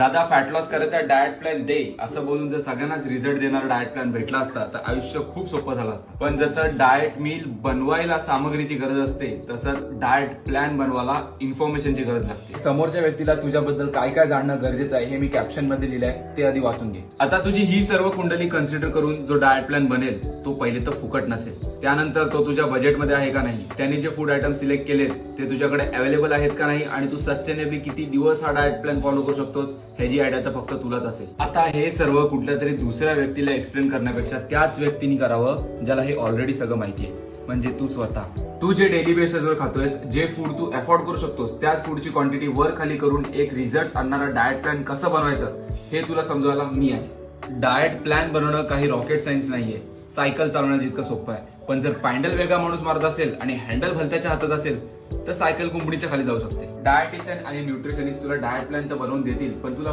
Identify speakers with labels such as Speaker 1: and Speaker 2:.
Speaker 1: दादा fat loss करायचा diet plan दे असं बोलून जर सगळ्यांनाच रिझल्ट देणारा डाएट प्लॅन भेटला असता तर आयुष्य खूप सोपं झालं असतं. पण जसं डाएट मील बनवायला सामग्रीची गरज असते तसंच डाएट प्लॅन बनवायला इन्फॉर्मेशनची गरज लागते. समोरच्या व्यक्तीला तुझ्याबद्दल काय काय जाणणं गरजेचं आहे हे मी कॅप्शन मध्ये लिहिलंय, ते आधी वाचून घे. आता तुझी ही सर्व कुंडली कन्सिडर करून जो डाएट प्लॅन बनेल तो पहिले तर फुकट नसेल, त्यानंतर तो तुझ्या बजेटमध्ये आहे का नाही, त्याने जे फूड आयटम सिलेक्ट केलेत ते तुझ्याकडे अवेलेबल आहेत का नाही आणि तू सस्टेनेबली किती दिवस हा डाएट प्लॅन फॉलो करू शकतोस ह्याची आयडिया तर फक्त तुलाच असेल. आता हे सर्व कुठल्या तरी दुसऱ्या व्यक्तीला एक्सप्लेन करण्यापेक्षा त्याच व्यक्तीने करावं ज्याला हे ऑलरेडी सगळं माहितीये, म्हणजे तू स्वतः. तू जे डेली बेसिसवर खातोयस, जे फूड तू अफोर्ड करू शकतोस त्याच फूडची क्वांटिटी वर खाली करून एक रिझल्ट आणणारा डाएट प्लॅन कसं बनवायचं हे तुला समजवायला मी आहे. डाएट प्लॅन बनवणं काही रॉकेट सायन्स नाहीये, सायकल चालवणं जितकं सोपं आहे. पण जर पॅन्डल वेगळा माणूस मारत असेल आणि हँडल भलत्याच्या हातात असेल तर सायकल कुंपणीच्या खाली जाऊ शकते. डायटिशियन आणि न्यूट्रिशनिस्ट तुला डाएट प्लॅन तर बनवून देतील, पण तुला